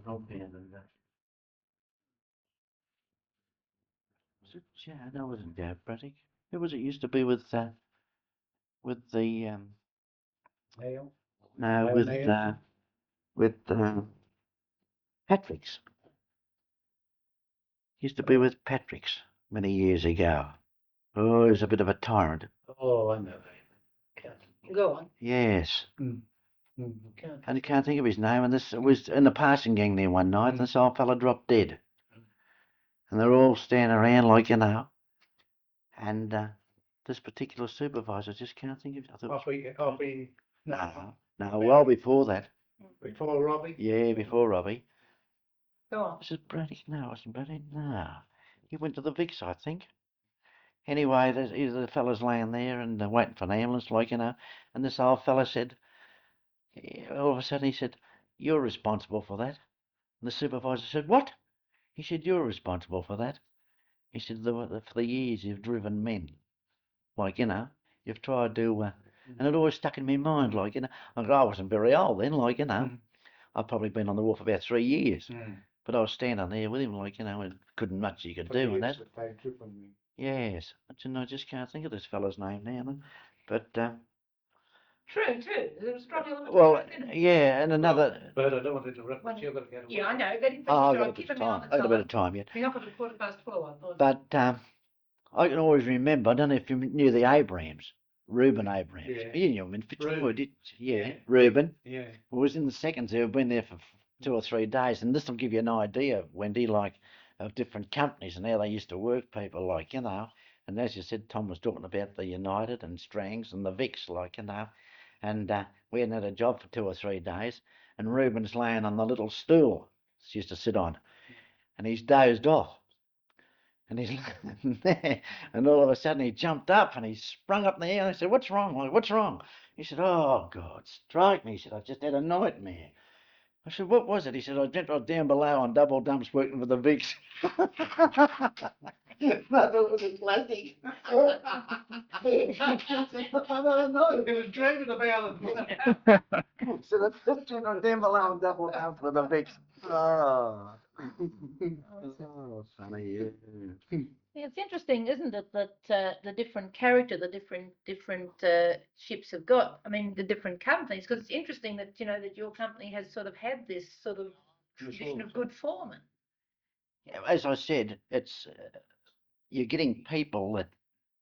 not there. Was it? Yeah, no, it wasn't Joe Braddock. Who was it? Used to be with the Neil? no, Neil? with Patrick's. Used to be with Patrick's many years ago. Oh, he was a bit of a tyrant. Oh, I know. Go on. Yes. Can't. And I can't think of his name. And this was in the passing gang there one night, and this old fella dropped dead. And they're all standing around like, and this particular supervisor just can't think of it. I thought, no, well before that. Before Robbie? Yeah, before Robbie. Go on. Was it Braddock? No, it wasn't Braddock. No. He went to the Vicks, I think. Anyway, the fella's laying there and waiting for an ambulance, like, and this old fella said, all of a sudden he said, "You're responsible for that." And the supervisor said, "What?" He said, "You're responsible for that." He said, for the years you've driven men, like, you've tried to, and it always stuck in my mind, like, I wasn't very old then, like, I'd probably been on the wharf about 3 years, but I was standing there with him, like, and couldn't much you could do and that. Yes, I just can't think of this fella's name now, but True. There was probably a lot of well, yeah, and another. But I don't want to interrupt you. You've got to get away. Yeah, I know. Let him Oh, I've finish. got a I'll bit keep of him on time. the I've got a bit of time. time yet. We're not going to 12:15, I thought. But I can always remember. I don't know if you knew the Abrahams, Reuben Abrahams. Yeah. You knew him in Fitzroy, didn't you? Yeah, Yeah. Reuben. Yeah. Well, was in the seconds there. I've been there for 2 or 3 days, and this will give you an idea, Wendy, like of different companies and how they used to work people, like, And as you said, Tom was talking about the United and Strangs and the Vicks, like, And we hadn't had a job for 2 or 3 days, and Reuben's laying on the little stool he used to sit on, and he's dozed off. And he's lying there, and all of a sudden he jumped up and he sprung up in the air. And I said, "What's wrong? What's wrong?" He said, "Oh, God, strike me." He said, "I just had a nightmare." I said, "What was it?" He said, "I was down below on double dumps working for the Vicks." That was a classic. He was dreaming about it. So that's just down below on double dumps for the Vicks. Oh, oh, funny, yeah. Yeah, it's interesting, isn't it, that the different character, the different ships have got. I mean, the different companies. Because it's interesting that that your company has sort of had this sort of tradition of good foreman. Yeah, as I said, it's you're getting people that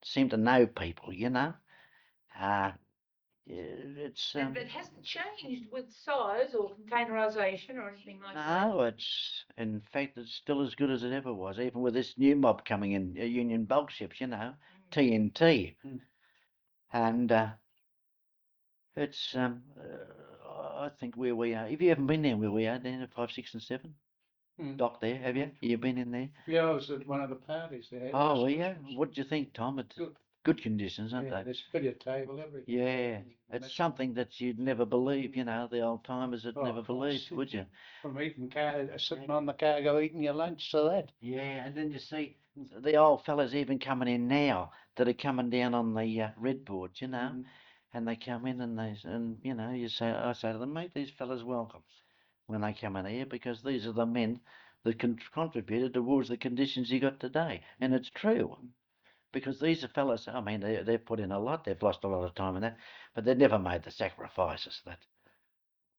seem to know people, It's But it hasn't changed with size or containerisation or anything like that. no, it's in fact it's still as good as it ever was, even with this new mob coming in, Union bulk ships, TNT, and it's I think where we are. If you haven't been there, where we are, down at 5, 6, and 7, dock there, have you? You've been in there? Yeah, I was at one of the parties there. Oh, yeah. What do you think, Tom? It's good conditions, aren't they? There's billiard table, everything. Yeah, it's something that you'd never believe, the old timers would never believe, would you? From eating sitting on the cargo eating your lunch to that. Yeah, and then you see the old fellas even coming in now that are coming down on the red boards, and they come in and I say to them, mate, these fellas welcome when they come in here because these are the men that contributed towards the conditions you got today, and it's true. Because these are fellas, I mean, they've put in a lot, they've lost a lot of time in that, but they've never made the sacrifices that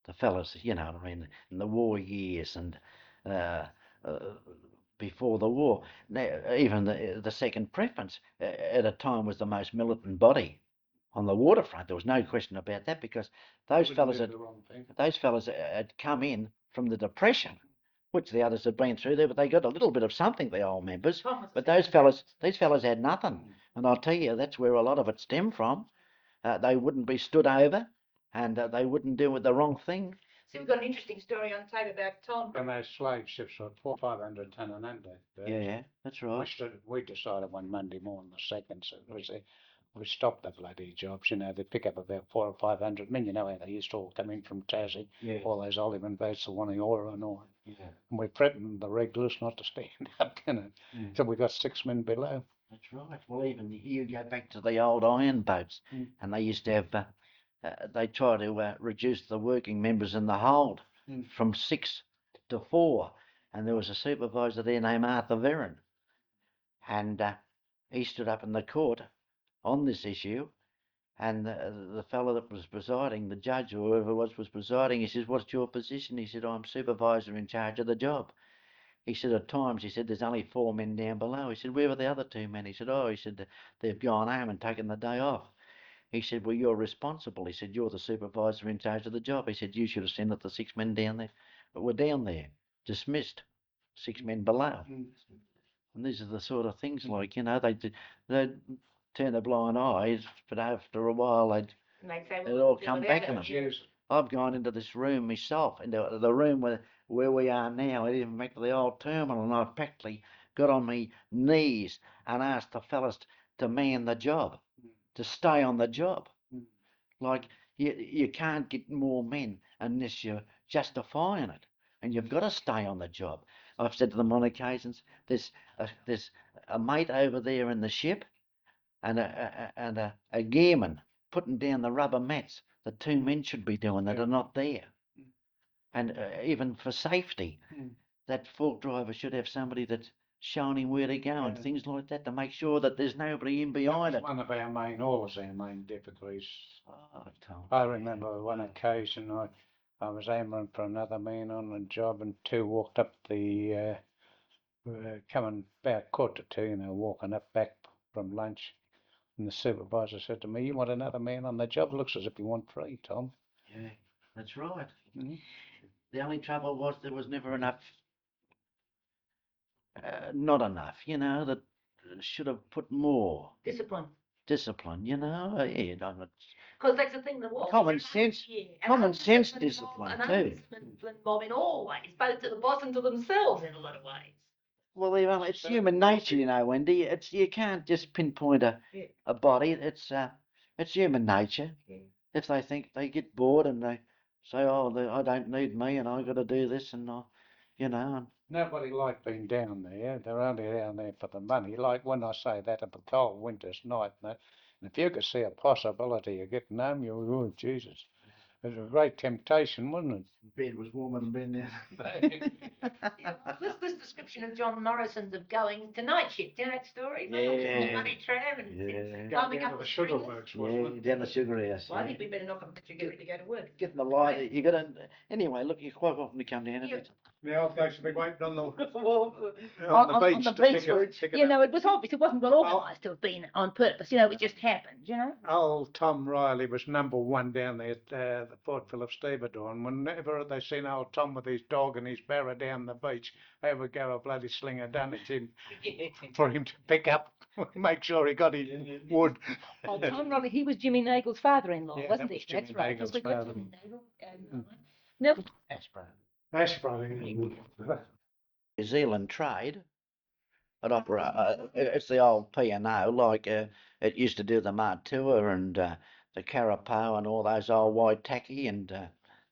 the fellas, what I mean, in the war years and uh, uh, before the war. Now, even the second preference at a time was the most militant body on the waterfront. There was no question about that because those fellas had come in from the Depression, which the others had been through there, but they got a little bit of something, the old members. But these fellas had nothing. And I'll tell you, that's where a lot of it stemmed from. They wouldn't be stood over, and they wouldn't do the wrong thing. So we've got an interesting story on tape about Tom. And those slave ships were 400-500 ton and under. Yeah, that's right. We decided one Monday morning, the 2nd, so we stopped the bloody jobs. They pick up about 400 or 500 men. You know how they used to all come in from Tassie, all those Olive boats that wanting oil and all. Yeah. And we threatened the regulars not to stand up, So we got 6 men below. That's right. Well, even you go back to the old iron boats, and they used to have, they try to reduce the working members in the hold from 6 to 4, and there was a supervisor there named Arthur Verron, and he stood up in the court on this issue, and the fellow that was presiding, the judge or whoever was presiding, he says, "What's your position?" He said, "I'm supervisor in charge of the job." He said, "At times," he said, "there's only 4 men down below." He said, "Where were the other 2 men?" He said, "Oh," he said, "they've gone home and taken the day off." He said, "Well, you're responsible." He said, "You're the supervisor in charge of the job." He said, "You should have seen that the 6 men down there were down there, dismissed, 6 men below." And these are the sort of things like, they'd turn a blind eye, but after a while it'd all come back on them. I've gone into this room myself, into the room where we are now, even back to the old terminal, and I've practically got on my knees and asked the fellas to man the job, to stay on the job. Like, you can't get more men unless you're justifying it, and you've got to stay on the job. I've said to them on occasions, there's a mate over there in the ship, and a gearman putting down the rubber mats. The 2 men should be doing that are not there. And even for safety, that fork driver should have somebody that's showing him where to go and things like that, to make sure that there's nobody in behind it. One of our main difficulties. Oh, Tom. I remember one occasion I was hammering for another man on a job, and 2 walked up the coming about 1:45, walking up back from lunch, and the supervisor said to me, "You want another man on the job? Looks as if you want 3, Tom." Yeah, that's right. The only trouble was there was never enough, not enough, that should have put more Discipline. discipline, yeah, Because that's the thing, the war. common sense, common sense discipline too. Undisciplined mob in all ways, both to the boss and to themselves in a lot of ways. Well, it's human nature, Wendy. You can't just pinpoint a body. It's human nature. If they think they get bored and they say, "Oh, I don't need me, and I got to do this," and And Nobody liked being down there. They're only down there for the money. Like when I say that, of a cold winter's night, and if you could see a possibility of getting home, oh, Jesus. It was a great temptation, wasn't it? Bed was warmer than being there. This description of John Morrison's of going to night shift, that story? Yeah. Money tram and Going up to the sugar works, wasn't it? Down the sugar house. Well, I think we better knock up the sugar to go to work. Getting the light. You got to. Anyway, look, you're quite welcome to come down. Yeah, I've actually been waiting on the On the beach, it was obvious. It wasn't well organised to have been on purpose. It just happened. Old Tom Riley was number 1 down there at the Port Phillip stevedore, and whenever they seen old Tom with his dog and his barrow down the beach, they would go a bloody sling of dunnage in for him to pick up, make sure he got his wood. Oh, Tom Riley, he was Jimmy Nagle's father-in-law, Yeah, wasn't that was he? That's Jimmy right. Nagle's Because we got father. Jimmy Nagle. No. That's probably New Zealand trade. It's the old P&O, like it used to do the Martua and the Carapo and all those old white tacky and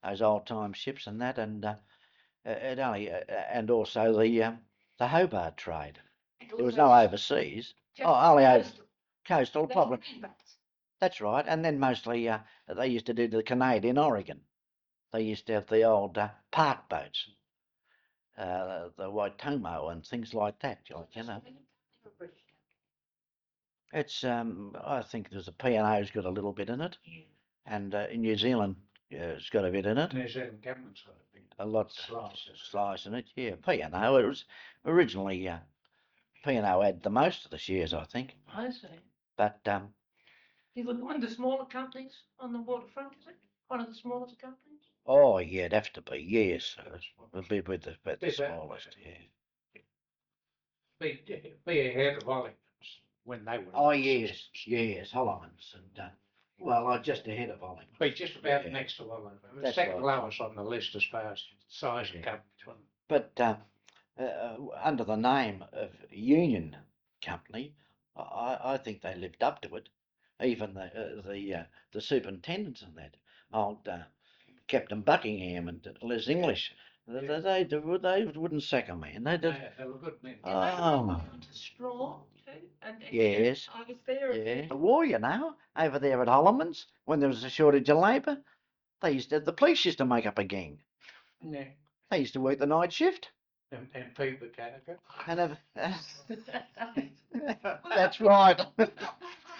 those old time ships and that, and it only and also the Hobart trade. There was no overseas. Only coastal, probably. That's right, and then mostly they used to do the Canadian Oregon. They used to have the old park boats. The Waitomo and things like that, It's I think there's a P&O's got a little bit in it, and in New Zealand, it's got a bit in it. New Zealand government's got a big lot slice in it. Yeah, P&O. It was originally P&O had the most of the shares, I think. I see. But Is it one of the smaller companies on the waterfront? Is it one of the smallest companies? Oh, yeah, it'd have to be. Yes, it'd be with the smallest. Yeah. Be ahead of Hollywood when they were. Oh yes, Holloman's and just ahead of Hollywood. Be just about next to Hollywood. That's second right. lowest on the list as far as size of company. But under the name of Union Company, I think they lived up to it. Even the superintendents and that old Captain Buckingham and Les English. They wouldn't sack a man. They did. They were good men. Oh. Straw too. Yes. I was there. Yeah. The war, over there at Holloman's, when there was a shortage of labour, the police used to make up a gang. Yeah. They used to work the night shift. And feed the cargo. And that's right.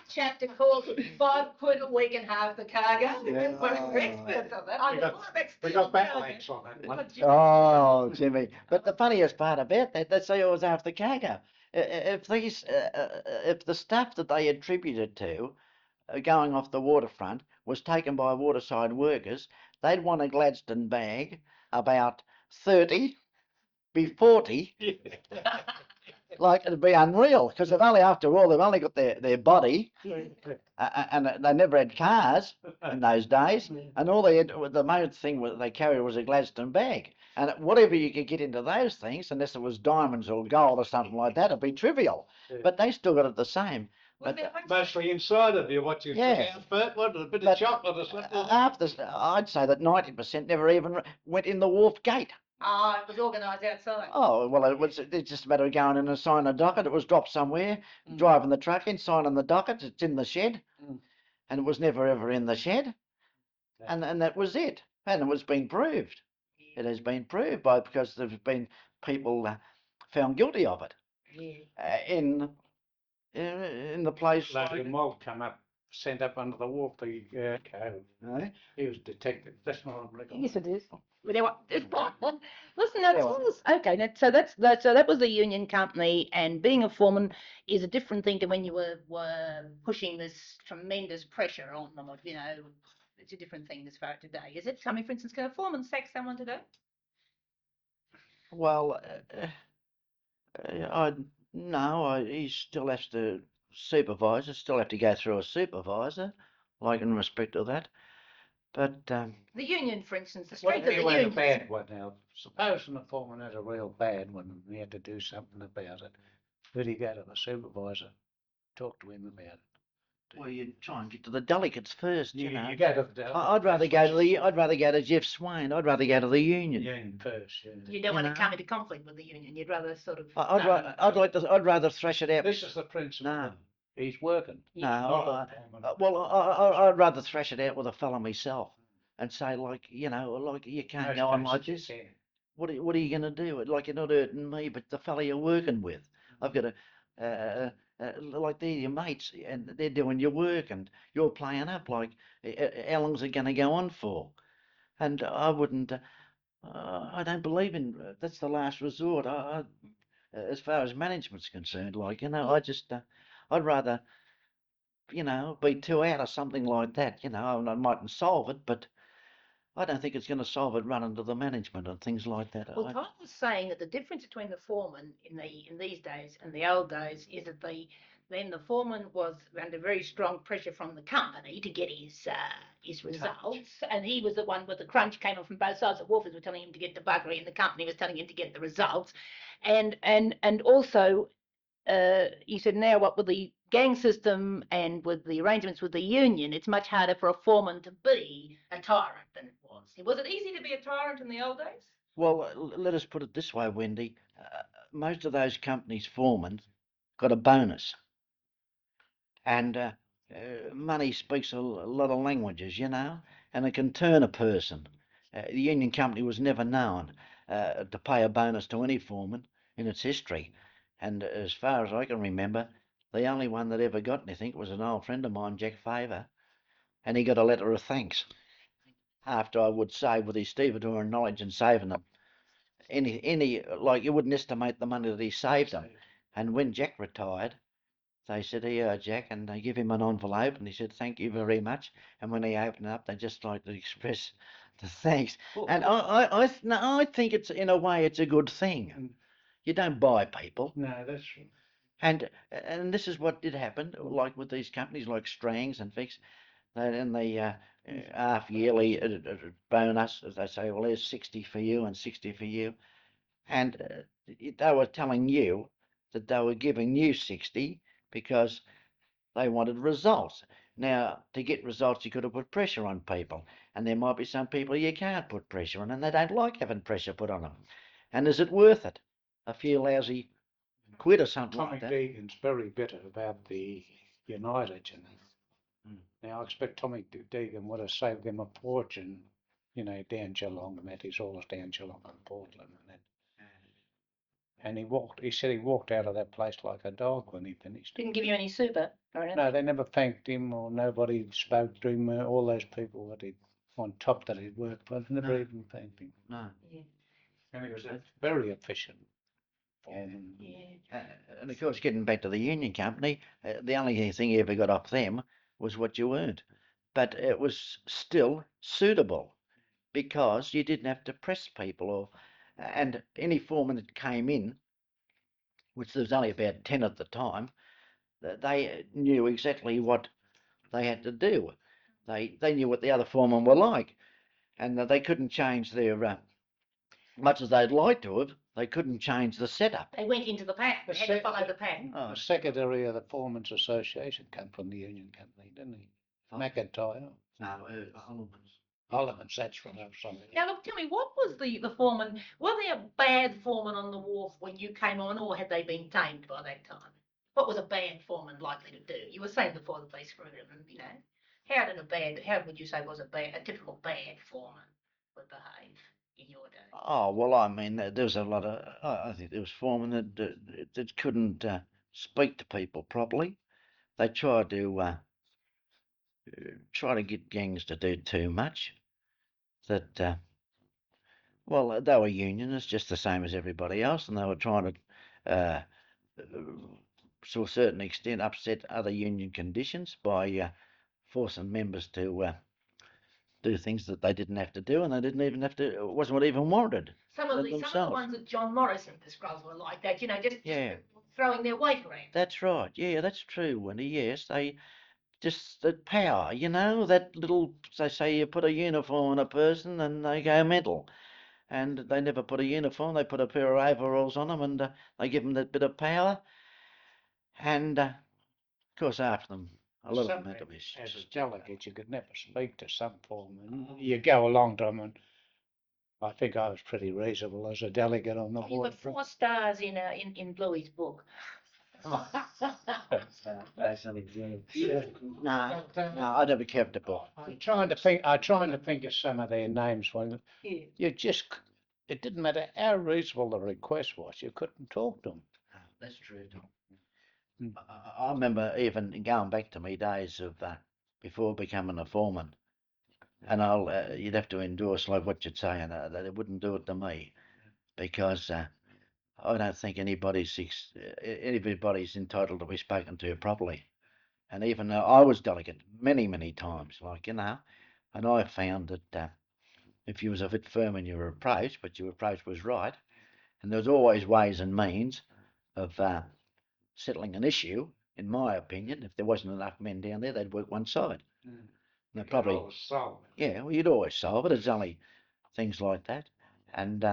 Chapter called £5 a week and half the cargo. Yeah. We're experts on that. We got backlinks on that one. Oh, Jimmy. But the funniest part about that, they say it was after cargo. If if the stuff that they attributed to going off the waterfront was taken by waterside workers, they'd want a Gladstone bag about 30, be 40. Like, it'd be unreal, because they've only, after all, they've only got their body, and they never had cars in those days, and all they had, the main thing they carried was a Gladstone bag, and whatever you could get into those things, unless it was diamonds or gold or something like that, it'd be trivial. But they still got it the same. But mostly inside of you, what you took out, Bert, what, a bit of chocolate or something? I'd say that 90% never even went in the wharf gate. Oh, it was organised outside. Oh, well, it's just a matter of going in and signing a docket. It was dropped somewhere, driving the truck in, signing the docket. It's in the shed, and it was never ever in the shed, and that was it. And it was been proved. It has been proved because there's been people found guilty of it in the place. Like a mob come up, sent up under the wharf, the code. Eh? He was detected. That's not on record. Yes, it is. Listen, now tell us. Okay, so that was the union company, and being a foreman is a different thing to when you were pushing this tremendous pressure on them. You know, it's a different thing as far as today. Is it? I mean, for instance, can a foreman sack someone today? Well, he still has to supervise. Still have to go through a supervisor, like in respect of that. But the union, for instance, the What strength if of you the had a union. bad one now? Supposing the foreman had a real bad one and he had to do something about it. Would he go to the supervisor, talk to him about it? well, you try and get to the delegates first, you know. You go to the delegates. I'd rather go to Jeff Swain. I'd rather go to the union. Union first, yeah. You don't want to come into conflict with the union. You'd rather sort of. I'd rather thrash it out. This is the principle. No. He's working. No, I'd rather thrash it out with a fella myself and say, like, you know, like, you can't go on like this. What are you going to do? Like, you're not hurting me, but the fella you're working with. I've got to, like, they're your mates and they're doing your work and you're playing up. Like, how long's it going to go on for? And I wouldn't, I don't believe in, that's the last resort. As far as management's concerned, like, you know, I'd rather, you know, be two out or something like that. You know, I mightn't solve it, but I don't think it's going to solve it running to the management and things like that. Well, Tom was saying that the difference between the foreman in these days and the old days is that then the foreman was under very strong pressure from the company to get his results, and he was the one with the crunch came on from both sides. The Wharfies were telling him to get the buggery, and the company was telling him to get the results, and also. You said now what with the gang system and with the arrangements with the union, it's much harder for a foreman to be a tyrant than it was. Was it easy to be a tyrant in the old days? Well, let us put it this way, Wendy. Most of those companies' foremen got a bonus, and money speaks a lot of languages, you know, and it can turn a person. The union company was never known to pay a bonus to any foreman in its history, and as far as I can remember, the only one that ever got anything was an old friend of mine, Jack Faver, and he got a letter of thanks after, I would say, with his stevedore and knowledge and saving them. Like, you wouldn't estimate the money that he saved them. And when Jack retired, they said, "Here, Jack," and they give him an envelope, and he said, "Thank you very much." And when he opened it up, they just like to express the thanks. And I think it's, in a way, it's a good thing. You don't buy people. No, that's true. And this is what did happen, like with these companies like Strangs and Fix, and the half yearly bonus, as they say, well, there's 60 for you and 60 for you. And they were telling you that they were giving you 60 because they wanted results. Now, to get results, you could have put pressure on people. And there might be some people you can't put pressure on, and they don't like having pressure put on them. And is it worth it? A few lousy quid or something like that. Tommy Deegan's very bitter about the United, you know. Now, I expect Tommy Deegan would have saved them a fortune you know, down Geelong, met his horse down Geelong and Portland, and he said he walked out of that place like a dog when he finished. Didn't give you any super or anything? No, they never thanked him, or nobody spoke to him. All those people that he'd on top that he'd worked with never even thanked him. No. Yeah. And he was a very efficient foreman. Yeah. And of course, getting back to the union company, the only thing you ever got off them was what you earned. But it was still suitable because you didn't have to press people, and any foreman that came in, which there was only about 10 at the time, they knew exactly what they had to do. They knew what the other foremen were like, and they couldn't change their, much as they'd like to have, they couldn't change the setup. They went into the pattern. They had to follow the pattern. The secretary of the Foreman's Association came from the union company, didn't he? McIntyre. No, Holloman's. Holloman's, that's right. I'm sorry. Now, look, tell me, what was the foreman? Were there bad foremen on the wharf when you came on, or had they been tamed by that time? What was a bad foreman likely to do? You were saying before that they screwed him, and you know, how would you say was a typical bad foreman would behave in your day? Oh, well, I mean, there was a lot of, I think there was foremen that couldn't speak to people properly. They tried to get gangs to do too much. That well, they were unionists just the same as everybody else, and they were trying to, to a certain extent, upset other union conditions by forcing members to do things that they didn't have to do, and they didn't even have to. It wasn't even warranted. Some of the ones that John Morrison describes were like that, you know, just throwing their weight around. That's right. Yeah, that's true, Winnie. Yes, they just the power, you know, that little. They say you put a uniform on a person and they go mental, and they never put a uniform. They put a pair of overalls on them, and they give them that bit of power, and of course after them. A lot of them had to be. As a delegate, you could never speak to some foreman. You go along to them, and I think I was pretty reasonable as a delegate on the You got 4 stars in Bluey's book. That's only No, I never kept a book. I'm trying to think of some of their names when you just. It didn't matter how reasonable the request was, you couldn't talk to them. That's true, Tom. I remember even going back to my days of before becoming a foreman, and you'd have to endorse like what you'd say, and they wouldn't do it to me because I don't think anybody's entitled to be spoken to properly. And even I was delegate many times, like, you know, and I found that if you was a bit firm in your approach, but your approach was right, and there was always ways and means of settling an issue. In my opinion, if there wasn't enough men down there, they'd work one side. They probably, yeah, well, you'd always solve it. It's only things like that, and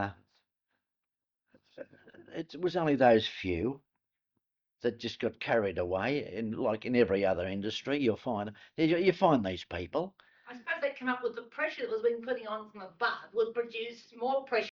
it was only those few that just got carried away. Like in every other industry, you find these people. I suppose they come up with the pressure that was being put on from above would produce more pressure